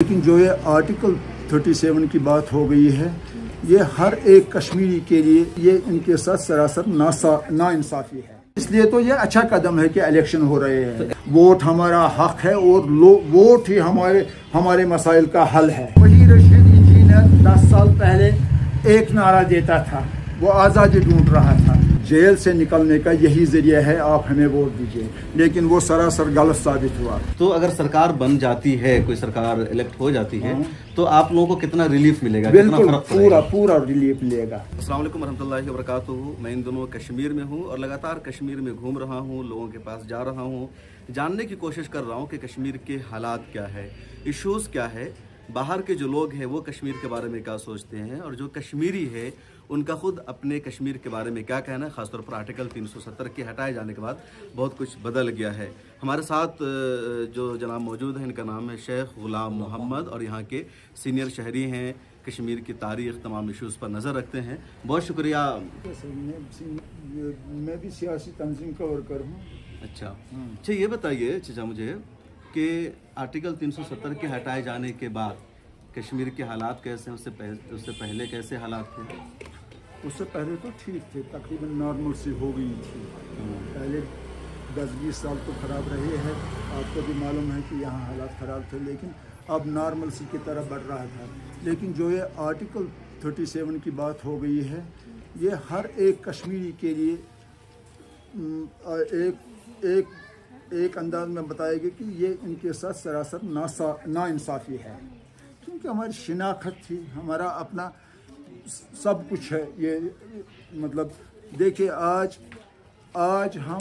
लेकिन जो ये आर्टिकल 37 की बात हो गई है, ये हर एक कश्मीरी के लिए ये इनके साथ सरासर नाइंसाफी है। इसलिए तो ये अच्छा कदम है कि इलेक्शन हो रहे हैं। वोट हमारा हक है और वोट ही हमारे मसाइल का हल है। वही रशीद इंजीनियर 10 साल पहले एक नारा देता था, वो आज़ादी ढूंढ रहा था। जेल से निकलने का यही जरिया है, आप हमें वोट दीजिए, लेकिन वो सरासर गलत साबित हुआ। तो अगर सरकार बन जाती है, कोई सरकार इलेक्ट हो जाती है, तो आप लोगों को कितना रिलीफ मिलेगा? बिल्कुल पूरा रिलीफ मिलेगा। अस्सलाम वालेकुम रहमतुल्लाहि व बरकातुहू। मैं इन दोनों कश्मीर में हूँ और लगातार कश्मीर में घूम रहा हूँ, लोगों के पास जा रहा हूँ, जानने की कोशिश कर रहा हूँ कि कश्मीर के हालात क्या है, इश्यूज़ क्या है, बाहर के जो लोग हैं वो कश्मीर के बारे में क्या सोचते हैं, और जो कश्मीरी है उनका खुद अपने कश्मीर के बारे में क्या कहना है। ख़ासतौर पर आर्टिकल 370 के हटाए जाने के बाद बहुत कुछ बदल गया है। हमारे साथ जो जनाब मौजूद हैं, इनका नाम है शेख गुलाम मोहम्मद और यहाँ के सीनियर शहरी हैं, कश्मीर की तारीख़ तमाम इश्यूज़ पर नज़र रखते हैं। बहुत शुक्रिया। मैं भी सियासी तंजीम का वर्कर हूँ। अच्छा, ये बताइए चाचा मुझे कि आर्टिकल 370 के हटाए जाने के बाद कश्मीर के हालात कैसे हैं? उससे पहले कैसे हालात थे? उससे पहले तो ठीक थे, तकरीबन नॉर्मल सी हो गई थी। पहले 10-20 साल तो ख़राब रहे हैं, आपको भी मालूम है कि यहाँ हालात ख़राब थे, लेकिन अब नॉर्मल सी की तरफ बढ़ रहा था। लेकिन जो ये आर्टिकल 37 की बात हो गई है, ये हर एक कश्मीरी के लिए एक अंदाज में बताएगी कि ये इनके साथ सरासर नाइंसाफ़ी है, क्योंकि हमारी शिनाख्त थी, हमारा अपना सब कुछ है। ये मतलब देखिए, आज हम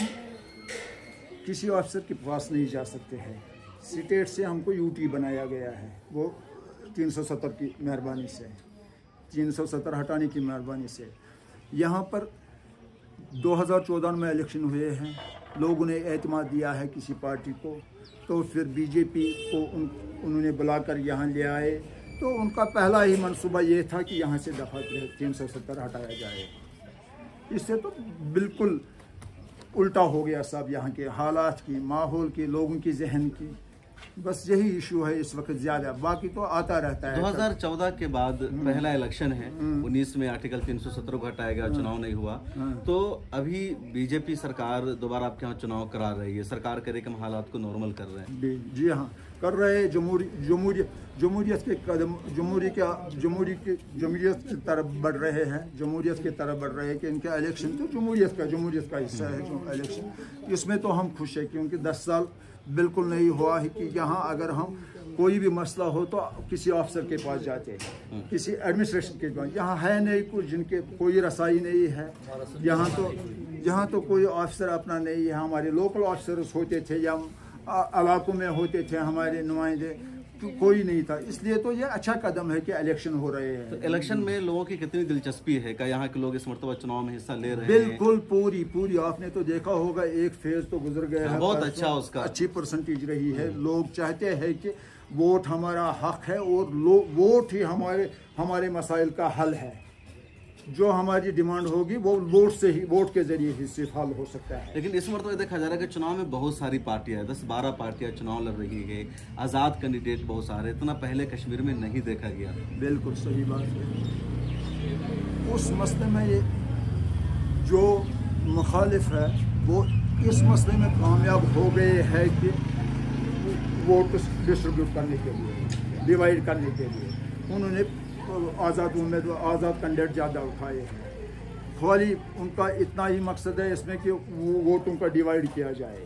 किसी अफसर के पास नहीं जा सकते हैं। स्टेट से हमको यूटी बनाया गया है, वो 370 की मेहरबानी से, 370 हटाने की मेहरबानी से। यहाँ पर 2014 में इलेक्शन हुए हैं, लोगों ने एतमाद दिया है किसी पार्टी को, तो फिर बीजेपी को उन्होंने बुलाकर यहाँ ले आए। तो उनका पहला ही मंसूबा ये था कि यहाँ से दफ़ा 370 हटाया जाए। इससे तो बिल्कुल उल्टा हो गया सब, यहाँ के हालात की, माहौल की, लोगों की जहन की। बस यही इशू है इस वक्त ज़्यादा, बाकी तो आता रहता है। 2014 के बाद पहला इलेक्शन है, 19 में आर्टिकल 370 को हटाया गया, चुनाव नहीं हुआ। तो अभी बीजेपी सरकार दोबारा आपके यहाँ चुनाव करा रही है, सरकार करे कि हम हालात को नॉर्मल कर रहे हैं। जी हाँ, कर रहे हैं। जमहूरियत के कदम जमहूरियत की तरफ बढ़ रहे हैं, जमहूरियत की तरफ बढ़ रहे हैं कि इनका इलेक्शन तो जमहूरियत का हिस्सा है जो इलेक्शन। इसमें तो हम खुश हैं, क्योंकि 10 साल बिल्कुल नहीं हुआ है कि यहाँ अगर हम कोई भी मसला हो तो किसी अफसर के पास जाते हैं, किसी एडमिनिस्ट्रेशन के पास। यहाँ है नहीं कुछ, जिनके कोई रसाई नहीं है। यहाँ तो कोई अफसर अपना नहीं है। हमारे लोकल अफसर्स होते थे या इलाकों में होते थे हमारे नुमाइंदे, तो कोई नहीं था। इसलिए तो ये अच्छा कदम है कि इलेक्शन हो रहे हैं। तो इलेक्शन में लोगों की कितनी दिलचस्पी है? क्या यहाँ के लोग इस मरतबा चुनाव में हिस्सा ले रहे हैं? बिल्कुल पूरी आपने तो देखा होगा, एक फेज तो गुजर गया है, बहुत अच्छा, उसका अच्छी परसेंटेज रही है। लोग चाहते हैं कि वोट हमारा हक है और वोट ही हमारे मसाइल का हल है। जो हमारी डिमांड होगी वो वोट के जरिए ही सिर्फ हल हो सकता है। लेकिन इस मरतबा देखा जा रहा है कि चुनाव में बहुत सारी पार्टियां, 10-12 पार्टियां चुनाव लड़ रही है, आज़ाद कैंडिडेट बहुत सारे, इतना पहले कश्मीर में नहीं देखा गया। बिल्कुल सही बात है। उस मसले में ये जो मुखालिफ है वो इस मसले में कामयाब हो गए हैं कि वोट डिस्ट्रीब्यूट करने के लिए, डिवाइड करने के लिए उन्होंने आज़ाद कैंडिडेट ज़्यादा उठाए हैं। खाली उनका इतना ही मकसद है इसमें कि वो वोटों का डिवाइड किया जाए,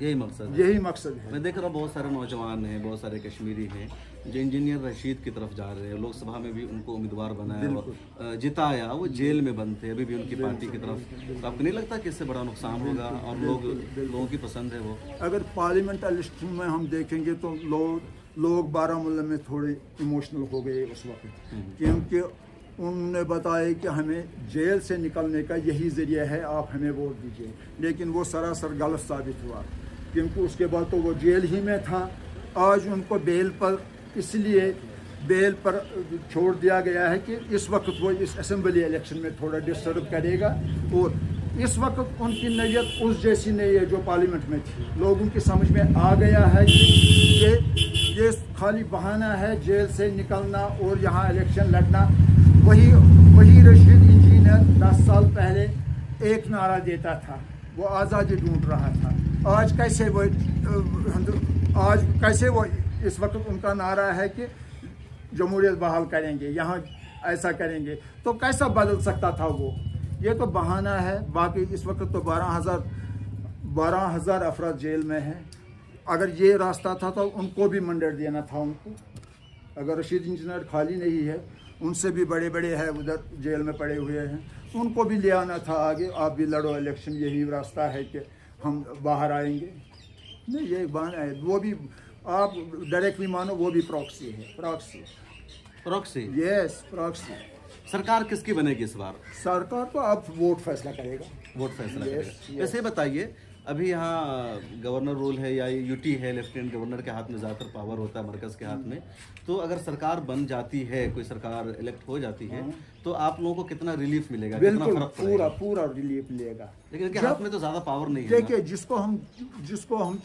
यही मकसद है। मैं देख रहा हूँ बहुत सारे नौजवान हैं, बहुत सारे कश्मीरी हैं जो इंजीनियर रशीद की तरफ जा रहे हैं। लोकसभा में भी उनको उम्मीदवार बनाया और जिताया, वो जेल में बंद थे, अभी भी उनकी पार्टी की तरफ। तो आपको नहीं लगता कि इससे बड़ा नुकसान होगा? और लोगों की पसंद है वो। अगर पार्लियामेंट इलेक्शन में हम देखेंगे तो लोग बारामूला में थोड़े इमोशनल हो गए उस वक्त, क्योंकि उन्होंने बताया कि हमें जेल से निकलने का यही जरिया है, आप हमें वोट दीजिए, लेकिन वो सरासर गलत साबित हुआ, क्योंकि उसके बाद तो वो जेल ही में था। आज उनको इसलिए बेल पर छोड़ दिया गया है कि इस वक्त वो इस असेंबली इलेक्शन में थोड़ा डिस्टर्ब करेगा, और इस वक्त उनकी नीयत उस जैसी नहीं है जो पार्लियामेंट में थी। लोगों की समझ में आ गया है कि ये खाली बहाना है जेल से निकलना और यहाँ इलेक्शन लड़ना। वही रशीद इंजीनियर 10 साल पहले एक नारा देता था, वो आज़ादी ढूंढ रहा था। आज कैसे वो इस वक्त उनका नारा है कि जमहूरियत बहाल करेंगे, यहाँ ऐसा करेंगे, तो कैसा बदल सकता था वो? ये तो बहाना है। बाकी इस वक्त तो 12,000 अफराद जेल में हैं। अगर ये रास्ता था तो उनको भी मंडेट देना था उनको। अगर रशीद इंजीनियर खाली नहीं है, उनसे भी बड़े बड़े हैं उधर जेल में पड़े हुए हैं, उनको भी ले आना था आगे। आप भी लड़ो इलेक्शन, यही रास्ता है कि हम बाहर आएंगे। नहीं, ये बहाना है। वो भी आप डायरेक्टली मानो, वो भी प्रॉक्सी है। Proxy yes, proxy. सरकार किसकी बनेगी इस बार? सरकार तो अब वोट फैसला करेगा। वोट फैसला करेगा। वैसे बताइए, अभी यहाँ गवर्नर रूल है या यूटी है, लेफ्टिनेंट गवर्नर के हाथ में ज़्यादातर पावर होता है, मरकज़ के हाथ में। तो अगर सरकार बन जाती है, कोई सरकार इलेक्ट हो जाती है, तो आप लोगों को कितना रिलीफ मिलेगा? बिल्कुल, पूरा रिलीफ मिलेगा। लेकिन इनके हाथ में तो ज़्यादा पावर नहीं है। देखिए, जिसको हम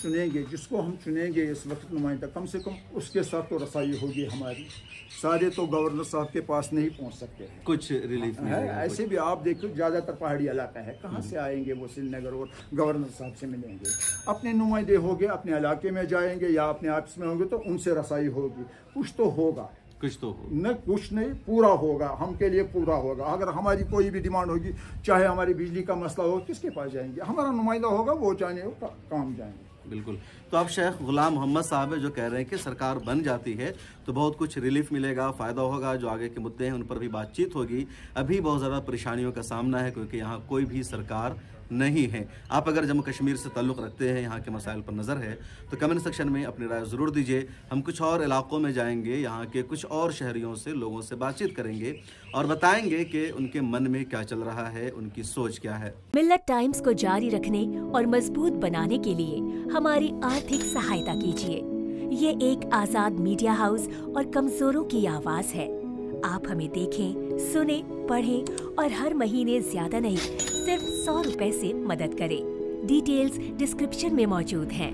चुनेंगे इस वक्त नुमाइंदा, कम से कम उसके साथ तो रसाई होगी हमारी। सारे तो गवर्नर साहब के पास नहीं पहुंच सकते हैं। कुछ रिलीफ है। ऐसे भी आप देखो, ज़्यादातर पहाड़ी इलाका है, कहाँ से आएंगे वो श्रीनगर और गवर्नर साहब से मिलेंगे? अपने नुमाइंदे होंगे, अपने इलाके में जाएंगे या अपने ऑफिस में होंगे, तो उनसे रसाई होगी। कुछ तो होगा, न कुछ नहीं, पूरा होगा। हम के लिए पूरा होगा। अगर हमारी कोई भी डिमांड होगी, चाहे हमारी बिजली का मसला हो, किसके पास जाएंगे? हमारा नुमाइंदा होगा, वो चाहे काम जाएंगे। बिल्कुल। तो अब शेख गुलाम मोहम्मद साहब है जो कह रहे हैं कि सरकार बन जाती है तो बहुत कुछ रिलीफ मिलेगा, फ़ायदा होगा, जो आगे के मुद्दे हैं उन पर भी बातचीत होगी। अभी बहुत ज़्यादा परेशानियों का सामना है क्योंकि यहाँ कोई भी सरकार नहीं है। आप अगर जम्मू कश्मीर से ताल्लुक़ रखते हैं, यहाँ के मसाइल पर नज़र है, तो कमेंट सेक्शन में अपनी राय ज़रूर दीजिए। हम कुछ और इलाकों में जाएंगे, यहाँ के कुछ और शहरियों से, लोगों से बातचीत करेंगे और बताएंगे कि उनके मन में क्या चल रहा है, उनकी सोच क्या है। मिल्लत टाइम्स को जारी रखने और मजबूत बनाने के लिए हमारी आर्थिक सहायता कीजिए। ये एक आज़ाद मीडिया हाउस और कमज़ोरों की आवाज़ है। आप हमें देखें, सुने, पढ़ें और हर महीने ज्यादा नहीं, सिर्फ 100 रुपए से मदद करें। डिटेल्स डिस्क्रिप्शन में मौजूद हैं।